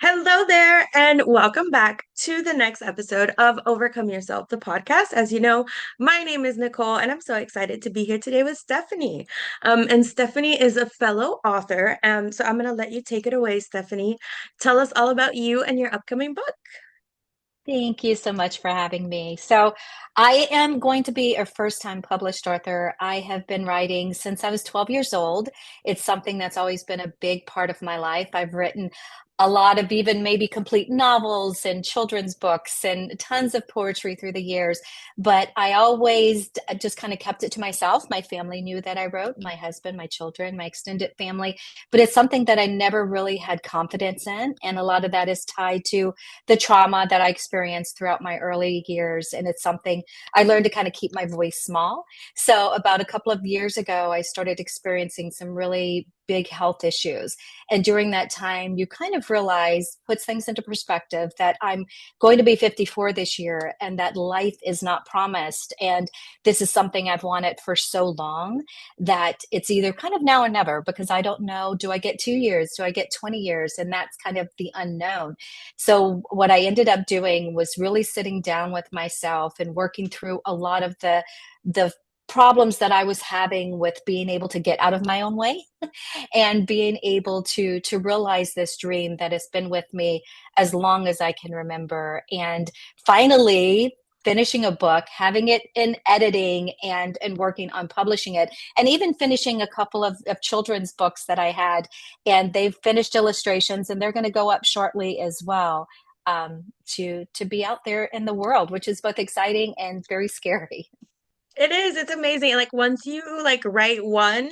Hello there, and welcome back to the next episode of Overcome Yourself, the podcast. As you know, my name is Nicole, and I'm so excited to be here today with Stephanie. And Stephanie is a fellow author, so I'm going to let you take it away, Stephanie. Tell us all about you and your upcoming book. Thank you so much for having me. So, I am going to be a first-time published author. I have been writing since I was 12 years old. It's something that's always been a big part of my life. I've written a lot of even maybe complete novels and children's books and tons of poetry through the years, but I always just kind of kept it to myself. My family knew that I wrote, my husband, my children, my extended family, but it's something that I never really had confidence in. And a lot of that is tied to the trauma that I experienced throughout my early years. And it's something I learned to kind of keep my voice small. So, about a couple of years ago, I started experiencing some really big health issues. And during that time, you kind of realize, puts things into perspective, that I'm going to be 54 this year and that life is not promised. And this is something I've wanted for so long that it's either kind of now or never, because I don't know, do I get 2 years? Do I get 20 years? And that's kind of the unknown. So, what I ended up doing was really sitting down with myself and working through a lot of the problems that I was having with being able to get out of my own way and being able to realize this dream that has been with me as long as I can remember. And finally finishing a book, having it in editing and working on publishing it, and even finishing a couple of children's books that I had, and they've finished illustrations and they're going to go up shortly as well. To be out there in the world, which is both exciting and very scary. It is, it's amazing. Like once you like write one,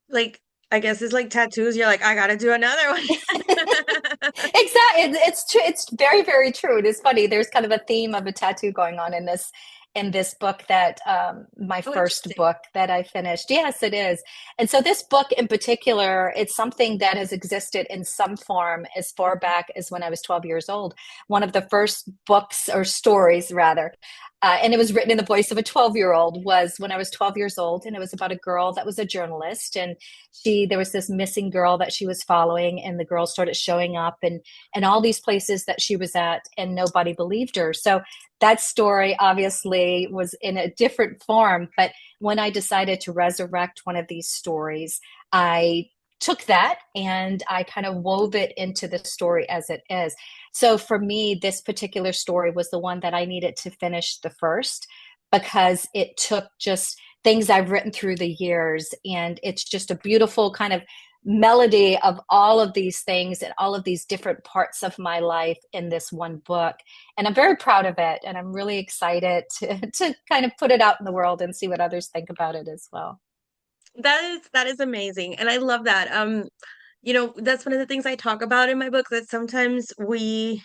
like I guess it's like tattoos, you're like, I gotta do another one. Exactly. It's true. It's very, very true. It is funny. There's kind of a theme of a tattoo going on in this book that my Oh, first interesting. book that I finished. Yes, it is. And so this book in particular, it's something that has existed in some form as far back as when I was 12 years old. One of the first books or stories rather, and it was written in the voice of a 12-year-old, was when I was 12 years old, and it was about a girl that was a journalist, and there was this missing girl that she was following, and the girl started showing up and all these places that she was at, and nobody believed her. So that story obviously was in a different form, but when I decided to resurrect one of these stories, I took that and I kind of wove it into the story as it is. So for me, this particular story was the one that I needed to finish the first, because it took just things I've written through the years, and it's just a beautiful kind of melody of all of these things and all of these different parts of my life in this one book. And I'm very proud of it, and I'm really excited to kind of put it out in the world and see what others think about it as well. That is amazing. And I love that. That's one of the things I talk about in my book that sometimes we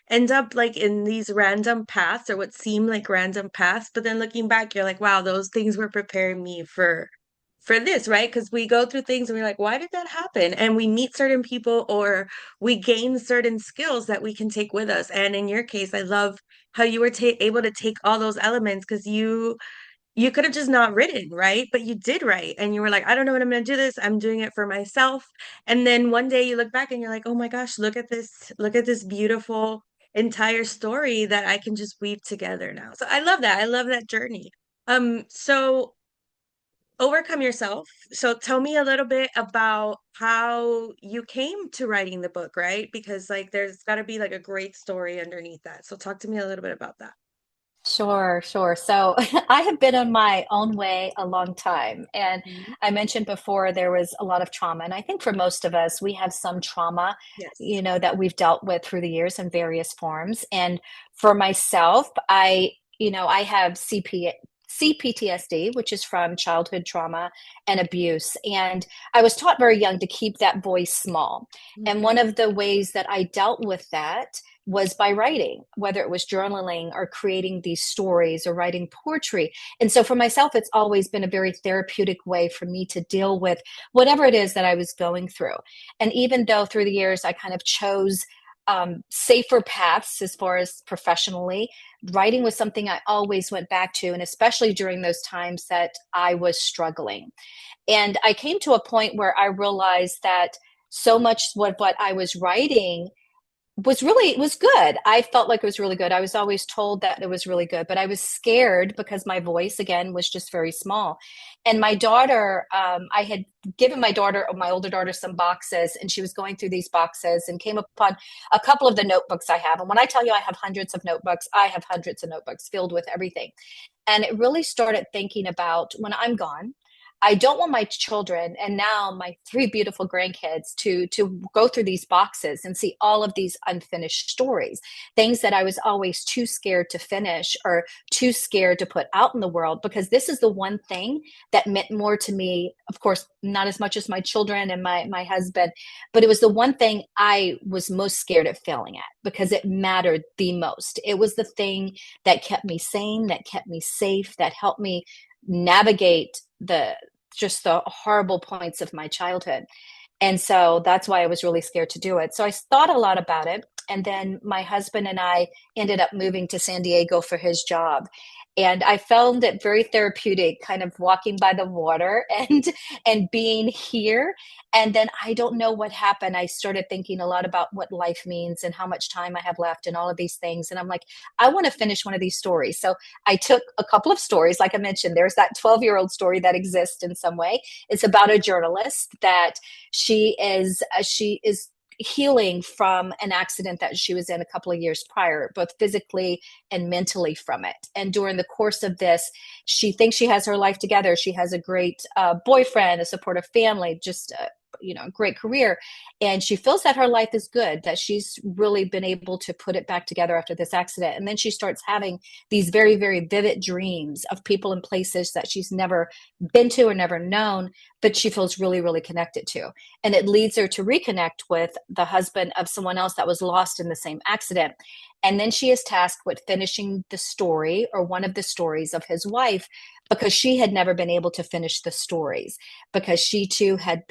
end up like in these random paths or what seem like random paths, but then looking back, you're like, wow, those things were preparing me for this, right? Because we go through things and we're like, why did that happen? And we meet certain people or we gain certain skills that we can take with us. And in your case, I love how you were able to take all those elements because you could have just not written, right? But you did write and you were like, I don't know what I'm going to do this. I'm doing it for myself. And then one day you look back and you're like, oh my gosh, look at this beautiful entire story that I can just weave together now. So I love that. I love that journey. So overcome yourself. So tell me a little bit about how you came to writing the book, right? Because like there's got to be like a great story underneath that. So talk to me a little bit about that. Sure, sure. So I have been on my own way a long time. And Mhm. I mentioned before there was a lot of trauma. And I think for most of us, we have some trauma, Yes. that we've dealt with through the years in various forms. And for myself, I have CPTSD, which is from childhood trauma and abuse. And I was taught very young to keep that voice small. And one Mhm. of the ways that I dealt with that was by writing, whether it was journaling or creating these stories or writing poetry. And so for myself, it's always been a very therapeutic way for me to deal with whatever it is that I was going through. And even though through the years I kind of chose safer paths as far as professionally, writing was something I always went back to, and especially during those times that I was struggling. And I came to a point where I realized that so much what I was writing it was good. I felt like it was really good. I was always told that it was really good, but I was scared because my voice again was just very small. And my daughter, I had given my older daughter, some boxes, and she was going through these boxes and came upon a couple of the notebooks I have. And when I tell you I have hundreds of notebooks, I have hundreds of notebooks filled with everything. And it really started thinking about when I'm gone. I don't want my children and now my three beautiful grandkids to go through these boxes and see all of these unfinished stories, things that I was always too scared to finish or too scared to put out in the world, because this is the one thing that meant more to me. Of course, not as much as my children and my husband, but it was the one thing I was most scared of failing at because it mattered the most. It was the thing that kept me sane, that kept me safe, that helped me navigate the horrible points of my childhood. And so that's why I was really scared to do it. So I thought a lot about it. And then my husband and I ended up moving to San Diego for his job. And I found it very therapeutic, kind of walking by the water and being here. And then I don't know what happened. I started thinking a lot about what life means and how much time I have left and all of these things. And I'm like, I want to finish one of these stories. So I took a couple of stories, like I mentioned, there's that 12-year-old story that exists in some way. It's about a journalist that she is healing from an accident that she was in a couple of years prior, both physically and mentally from it. And during the course of this, she thinks she has her life together. She has a great boyfriend, a supportive family, just great career, and she feels that her life is good, that she's really been able to put it back together after this accident. And then she starts having these very, very vivid dreams of people and places that she's never been to or never known, but she feels really, really connected to. And it leads her to reconnect with the husband of someone else that was lost in the same accident. And then she is tasked with finishing the story or one of the stories of his wife, because she had never been able to finish the stories, because she too had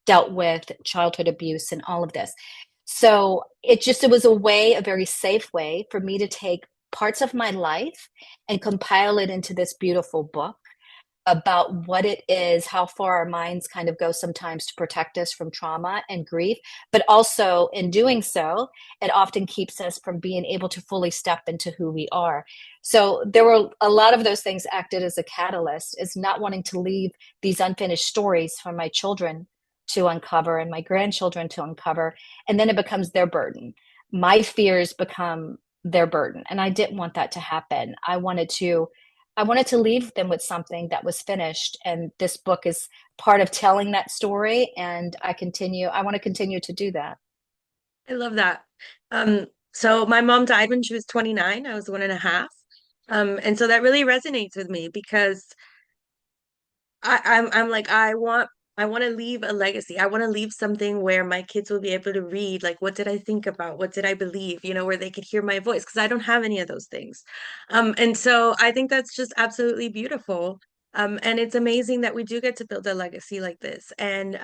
dealt with childhood abuse and all of this. So it was a way, a very safe way for me to take parts of my life and compile it into this beautiful book about what it is, how far our minds kind of go sometimes to protect us from trauma and grief. But also in doing so, it often keeps us from being able to fully step into who we are. So there were a lot of those things acted as a catalyst, is not wanting to leave these unfinished stories for my children to uncover and my grandchildren to uncover. And then it becomes their burden. My fears become their burden. And I didn't want that to happen. I wanted to leave them with something that was finished. And this book is part of telling that story. And I want to continue to do that. I love that. So my mom died when she was 29. I was one and a half. And so that really resonates with me because I'm like I want to leave a legacy. I want to leave something where my kids will be able to read, like, what did I think about? What did I believe? Where they could hear my voice because I don't have any of those things. And so I think that's just absolutely beautiful. And it's amazing that we do get to build a legacy like this. And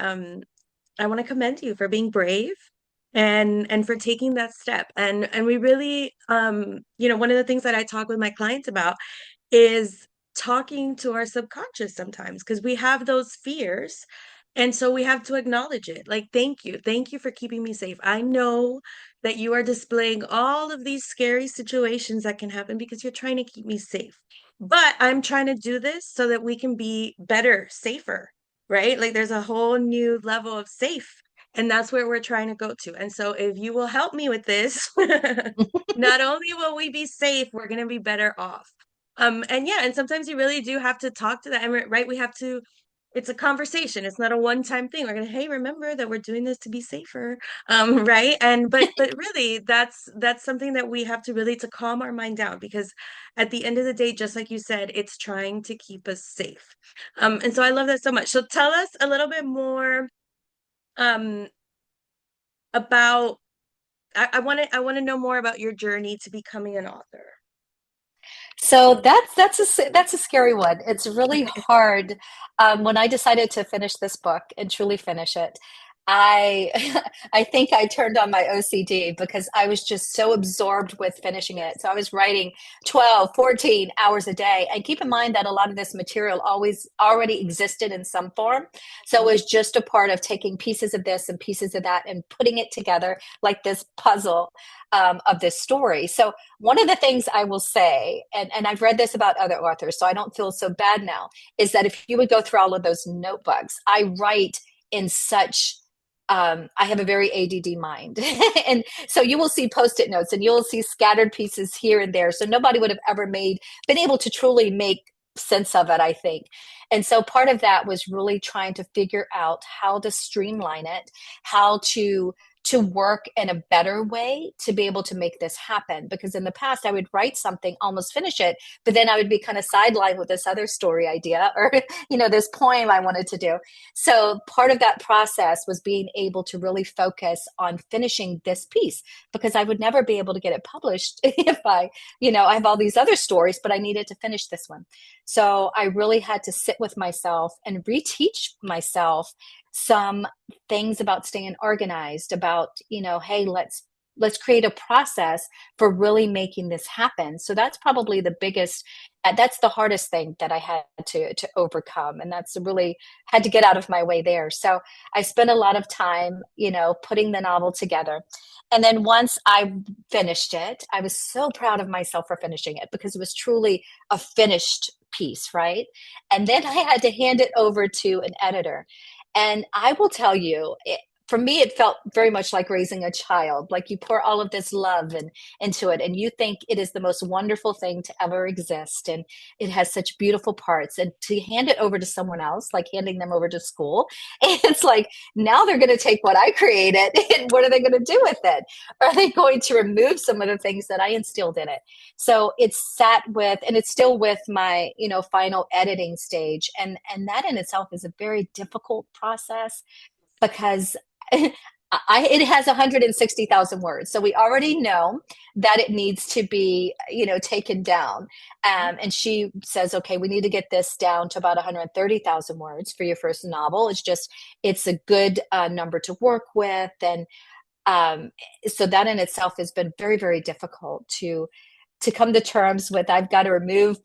I want to commend you for being brave and for taking that step. And we really one of the things that I talk with my clients about is talking to our subconscious sometimes because we have those fears. And so we have to acknowledge it. Like, thank you. Thank you for keeping me safe. I know that you are displaying all of these scary situations that can happen because you're trying to keep me safe. But I'm trying to do this so that we can be better, safer, right? Like, there's a whole new level of safe. And that's where we're trying to go to. And so, if you will help me with this, not only will we be safe, we're going to be better off. And yeah, and sometimes you really do have to talk to that, right? We have to, it's a conversation. It's not a one-time thing. We're gonna, hey, remember that we're doing this to be safer. Right. But really that's something that we have to really to calm our mind down because at the end of the day, just like you said, it's trying to keep us safe. And so I love that so much. So tell us a little bit more um about I want to know more about your journey to becoming an author. So that's a scary one. It's really hard. When I decided to finish this book and truly finish it, I I think I turned on my OCD because I was just so absorbed with finishing it. So I was writing 12, 14 hours a day. And keep in mind that a lot of this material always already existed in some form. So it was just a part of taking pieces of this and pieces of that and putting it together like this puzzle of this story. So one of the things I will say, and I've read this about other authors, so I don't feel so bad now, is that if you would go through all of those notebooks, I write in such I have a very ADD mind. And so you will see post-it notes and you'll see scattered pieces here and there. So nobody would have ever been able to truly make sense of it, I think. And so part of that was really trying to figure out how to streamline it, how to work in a better way to be able to make this happen. Because in the past, I would write something, almost finish it, but then I would be kind of sidelined with this other story idea or, this poem I wanted to do. So part of that process was being able to really focus on finishing this piece because I would never be able to get it published if I have all these other stories, but I needed to finish this one. So I really had to sit with myself and reteach myself some things about staying organized, about, hey, let's create a process for really making this happen. So that's probably the biggest, that's the hardest thing that I had to overcome. And that's really had to get out of my way there. So I spent a lot of time, putting the novel together. And then once I finished it, I was so proud of myself for finishing it because it was truly a finished piece, right? And then I had to hand it over to an editor. And I will tell you, for me, it felt very much like raising a child. Like you pour all of this love into it, and you think it is the most wonderful thing to ever exist. And it has such beautiful parts. And to hand it over to someone else, like handing them over to school, it's like now they're going to take what I created and what are they going to do with it? Are they going to remove some of the things that I instilled in it? So it's sat with, and it's still with my, final editing stage. And that in itself is a very difficult process because it has 160,000 words. So we already know that it needs to be, taken down. And she says, okay, we need to get this down to about 130,000 words for your first novel. It's a good number to work with. And so that in itself has been very, very difficult to come to terms with. I've got to remove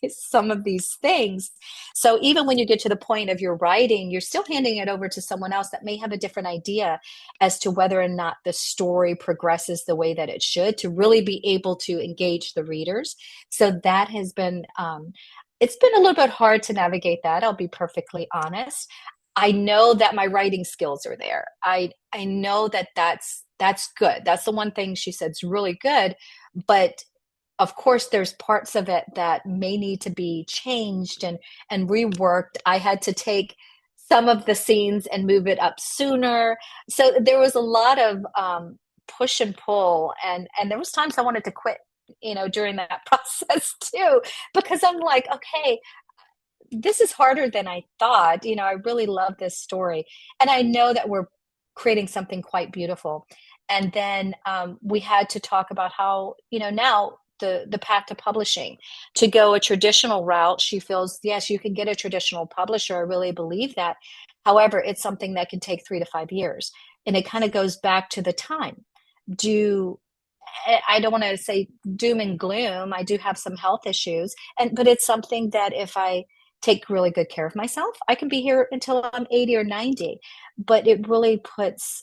some of these things. So even when you get to the point of your writing, you're still handing it over to someone else that may have a different idea as to whether or not the story progresses the way that it should to really be able to engage the readers. So that has been, it's been a little bit hard to navigate that. I'll be perfectly honest. I know that my writing skills are there. I know that that's good. That's the one thing she said is really good, but of course there's parts of it that may need to be changed and reworked. I had to take some of the scenes and move it up sooner. So there was a lot of push and pull, and there was times I wanted to quit, during that process too, because I'm like, okay, this is harder than I thought. I really love this story, and I know that we're creating something quite beautiful. And then we had to talk about how, now the path to publishing, to go a traditional route. She feels, yes, you can get a traditional publisher. I really believe that. However, it's something that can take 3 to 5 years. And it kind of goes back to the time. Do I don't want to say doom and gloom. I do have some health issues, but it's something that if I take really good care of myself, I can be here until I'm 80 or 90. But it really puts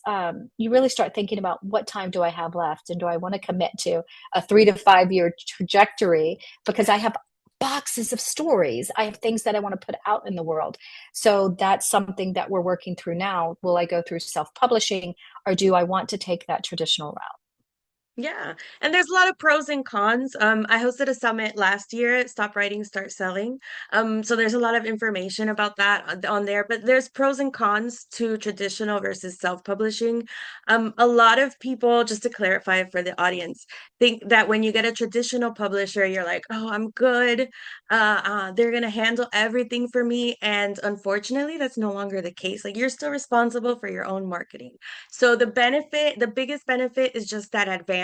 you really start thinking about what time do I have left, and do I want to commit to a 3 to 5 year trajectory because I have boxes of stories. I have things that I want to put out in the world. So that's something that we're working through now. Will I go through self-publishing, or do I want to take that traditional route? Yeah. And there's a lot of pros and cons. I hosted a summit last year, Stop Writing, Start Selling. So there's a lot of information about that on there, but there's pros and cons to traditional versus self-publishing. A lot of people, just to clarify for the audience, think that when you get a traditional publisher, you're like, oh, I'm good. They're gonna handle everything for me. And unfortunately, that's no longer the case. Like you're still responsible for your own marketing. So the biggest benefit is just that advance.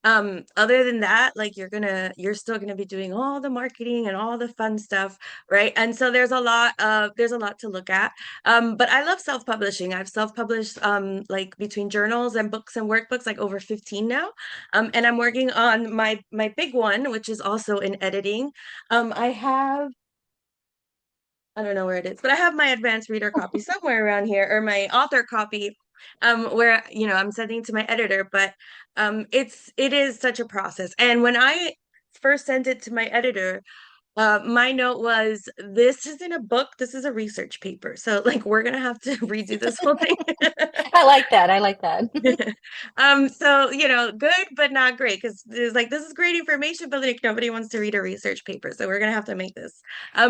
Other than that, like you're still gonna be doing all the marketing and all the fun stuff, right? And so there's a lot to look at. But I love self-publishing. I've self-published like between journals and books and workbooks like over 15 now. And I'm working on my big one, which is also in editing. I have I don't know where it is, but I have my advanced reader copy somewhere around here, or my author copy, where I'm sending to my editor. But it is such a process. And when I first sent it to my editor, my note was, "This isn't a book. This is a research paper. So like we're gonna have to redo this whole thing." I like that. I like that. So good but not great because it's like this is great information, but like nobody wants to read a research paper, so we're gonna have to make this.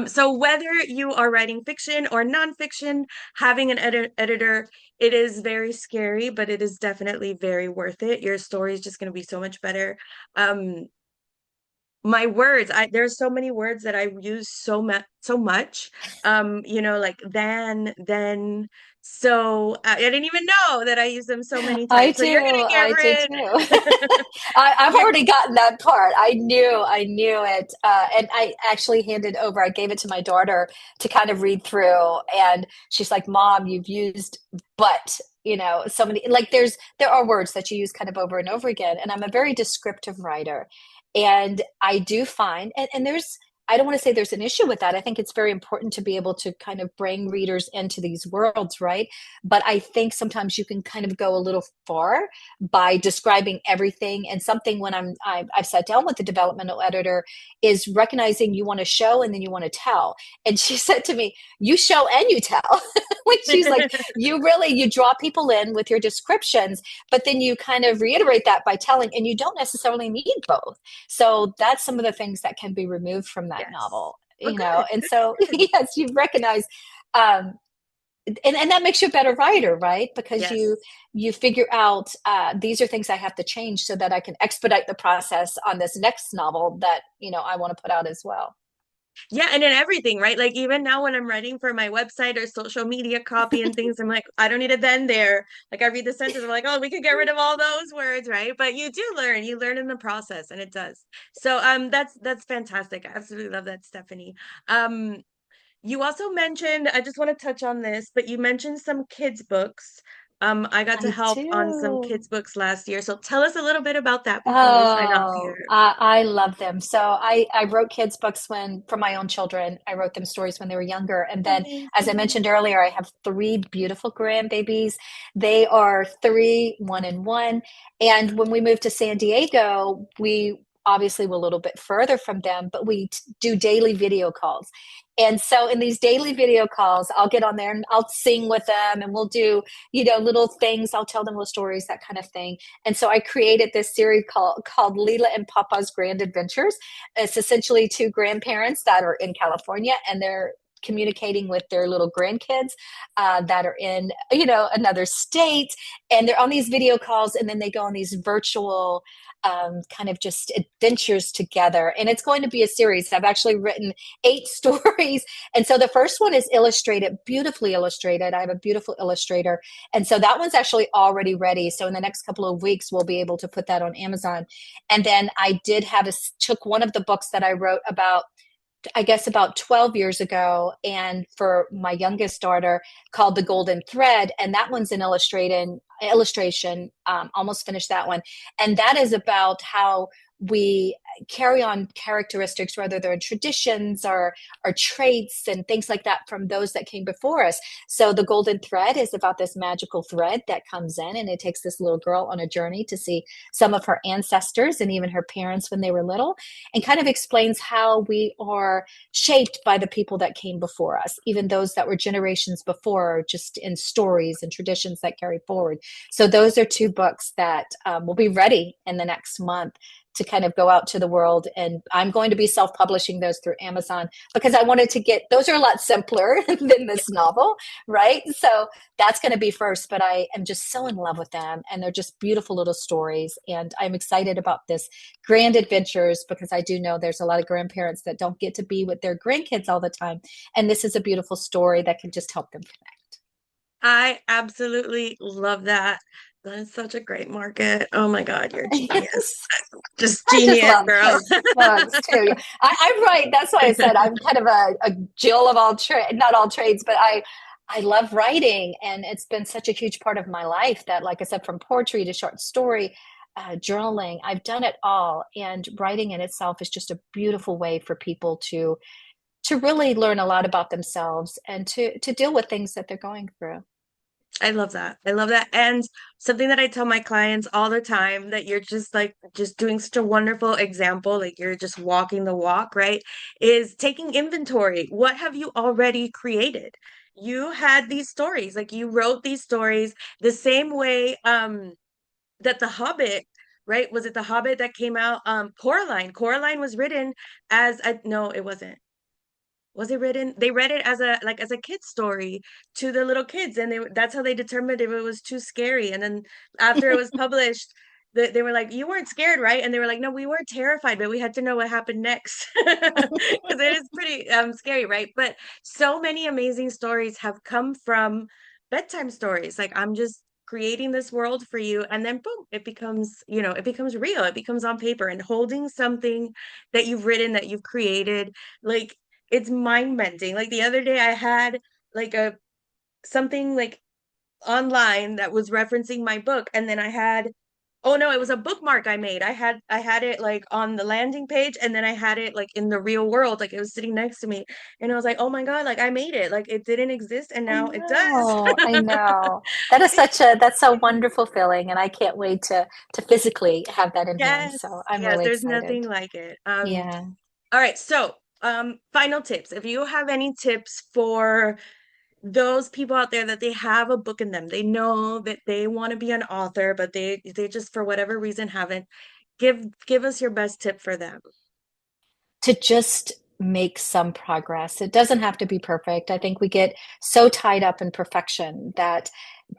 So whether you are writing fiction or nonfiction, having an editor, it is very scary, but it is definitely very worth it. Your story is just gonna be so much better. Um, my words, there's so many words that I use so much, like then, so I didn't even know that I use them so many I times, so do. you're gonna get I do rid. too. I've you're already gotten that part. I knew it. And I actually handed over, I gave it to my daughter to kind of read through. And she's like, Mom, you've used but, so many, like there are words that you use kind of over and over again. And I'm a very descriptive writer. And I do find, and I don't want to say there's an issue with that. I think it's very important to be able to kind of bring readers into these worlds, right? But I think sometimes you can kind of go a little far by describing everything. And something when I've sat down with the developmental editor is recognizing you want to show and then you want to tell. And she said to me, "You show and you tell." When she's like, you draw people in with your descriptions, but then you kind of reiterate that by telling, and you don't necessarily need both. So that's some of the things that can be removed from that Yes. novel, Oh, good, and good, so good. yes, you recognize, um, and that makes you a better writer, right? Because you Yes. you figure out, these are things I have to change so that I can expedite the process on this next novel that I want to put out as well. Yeah, and in everything, right? Like even now when I'm writing for my website or social media copy and things, I'm like, I don't need a then there. Like I read the sentence, I'm like, oh, we could get rid of all those words, right? But you learn in the process, and it does. So that's fantastic. I absolutely love that, Stephanie. Um, you also mentioned, I just want to touch on this, but you mentioned some kids books. I got to I help on some do. kids books last year. So tell us a little bit about that before we sign off Oh, here. I love them. So I wrote kids' books for my own children. I wrote them stories when they were younger. And then, as I Amazing. mentioned earlier, I have three beautiful grandbabies. They are three, 1 and 1. And when we moved to San Diego, we obviously were a little bit further from them, but we do daily video calls. And so in these daily video calls, I'll get on there and I'll sing with them and we'll do, little things. I'll tell them little stories, that kind of thing. And so I created this series called Lila and Papa's Grand Adventures. It's essentially two grandparents that are in California and they're communicating with their little grandkids, that are in another state, and they're on these video calls, and then they go on these virtual, kind of just adventures together. And it's going to be a series. I've actually written 8 stories, and so the first one is illustrated, beautifully illustrated. I have a beautiful illustrator, and so that one's actually already ready. So in the next couple of weeks, we'll be able to put that on Amazon. And then I did took one of the books that I wrote about, I guess, about 12 years ago, and for my youngest daughter, called The Golden Thread. And that one's an illustration. Almost finished that one. And that is about how we carry on characteristics, whether they're traditions or traits and things like that, from those that came before us. So the Golden Thread is about this magical thread that comes in, and it takes this little girl on a journey to see some of her ancestors and even her parents when they were little, and kind of explains how we are shaped by the people that came before us, even those that were generations before, just in stories and traditions that carry forward. So those are 2 books that, will be ready in the next month to kind of go out to the world. And I'm going to be self-publishing those through Amazon because I wanted to get, those are a lot simpler than this novel, right? So that's going to be first, but I am just so in love with them, and they're just beautiful little stories. And I'm excited about this grand adventures because I do know there's a lot of grandparents that don't get to be with their grandkids all the time. And this is a beautiful story that can just help them connect. I absolutely love that. That is such a great market. Oh my God, you're a genius. Yes. Just I just genius, love girl. books too. I'm right. That's why I said I'm kind of a Jill of all trade, not all trades, but I love writing, and it's been such a huge part of my life that, like I said, from poetry to short story, journaling, I've done it all. And writing in itself is just a beautiful way for people to really learn a lot about themselves and to deal with things that they're going through. I love that. I love that. And something that I tell my clients all the time that you're just like just doing such a wonderful example, like you're just walking the walk, right? Is taking inventory. What have you already created? You had these stories, like you wrote these stories the same way that The Hobbit, right? Was it The Hobbit that came out? Coraline. Coraline was written as a no, it wasn't. Was it written? They read it as a like as a kid's story to the little kids, and that's how they determined if it was too scary. And then after it was published, they were like, "You weren't scared, right?" And they were like, "No, we weren't terrified, but we had to know what happened next because it is pretty scary, right?" But so many amazing stories have come from bedtime stories. Like I'm just creating this world for you, and then boom, it becomes it becomes real. It becomes on paper, and holding something that you've written, that you've created, like it's mind bending. Like the other day, I had like a something like online that was referencing my book, and then I had oh no, it was a bookmark I made. I had it like on the landing page, and then I had it like in the real world, like it was sitting next to me, and I was like, oh my God, like I made it. Like it didn't exist, and I now it does. know, I know. That is that's a wonderful feeling, and I can't wait to physically have that in hand. Yes, So I'm yes, really there's nothing excited. like it. Yeah. All right, so final tips. If you have any tips for those people out there that they have a book in them, they know that they want to be an author, but they just for whatever reason haven't, give us your best tip for them. To just make some progress. It doesn't have to be perfect. I think we get so tied up in perfection that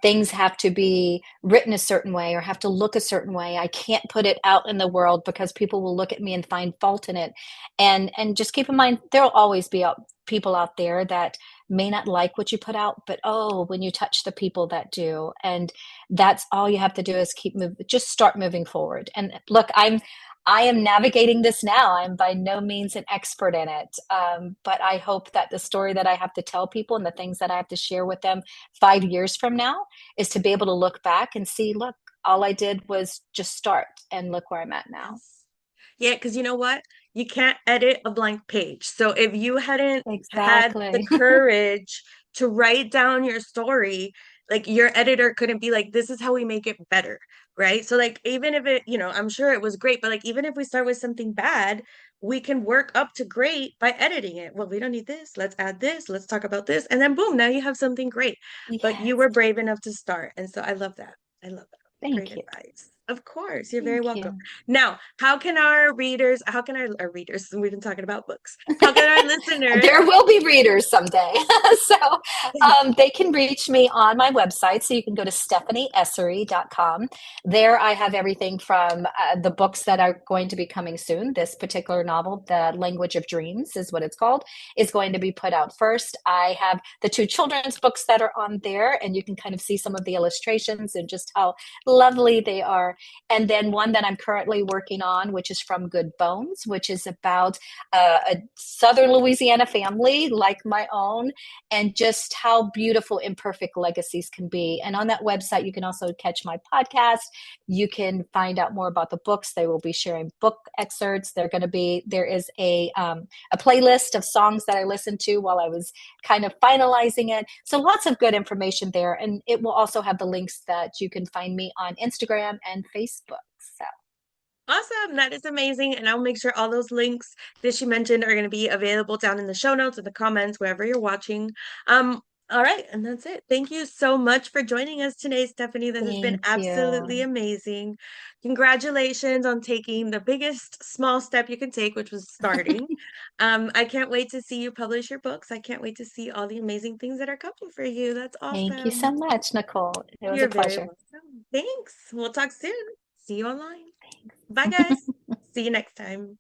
things have to be written a certain way or have to look a certain way. I can't put it out in the world because people will look at me and find fault in it. And just keep in mind there'll always be people out there that may not like what you put out, but oh, when you touch the people that do, and that's all you have to do is keep moving, just start moving forward. And look, I am navigating this now. I'm by no means an expert in it. But I hope that the story that I have to tell people and the things that I have to share with them 5 years from now is to be able to look back and see, look, all I did was just start and look where I'm at now. Yes. Yeah, because you know what? You can't edit a blank page. So if you hadn't had the Exactly. courage to write down your story, like your editor couldn't be like, this is how we make it better, right? So like even if it, I'm sure it was great, but like even if we start with something bad, we can work up to great by editing it. Well, we don't need this. Let's add this. Let's talk about this. And then boom, now you have something great. But you Yes. were brave enough to start. And so I love that. I love that. Great Thank you. advice. Of course, you're very Thank welcome. you. Now, how can our readers, we've been talking about books, how can our listeners, There will be readers someday. So they can reach me on my website. So you can go to stephanieessery.com. There I have everything from the books that are going to be coming soon. This particular novel, The Language of Dreams is what it's called, is going to be put out first. I have the two children's books that are on there, and you can kind of see some of the illustrations and just how lovely they are. And then one that I'm currently working on, which is From Good Bones, which is about a Southern Louisiana family like my own, and just how beautiful imperfect legacies can be. And on that website, you can also catch my podcast. You can find out more about the books. They will be sharing book excerpts. There is a playlist of songs that I listened to while I was kind of finalizing it. So lots of good information there. And it will also have the links that you can find me on Instagram and Facebook. So awesome, that is amazing. And I'll make sure all those links that she mentioned are going to be available down in the show notes, in the comments, wherever you're watching. Um, all right, and that's it. Thank you so much for joining us today, Stephanie. This has been thank absolutely you. amazing. Congratulations on taking the biggest small step you can take, which was starting. I can't wait to see you publish your books. I can't wait to see all the amazing things that are coming for you. That's Thank you so awesome. much, Nicole. It was a You're very pleasure. welcome. Thanks. We'll talk soon. See you online. Bye, guys. See you next time.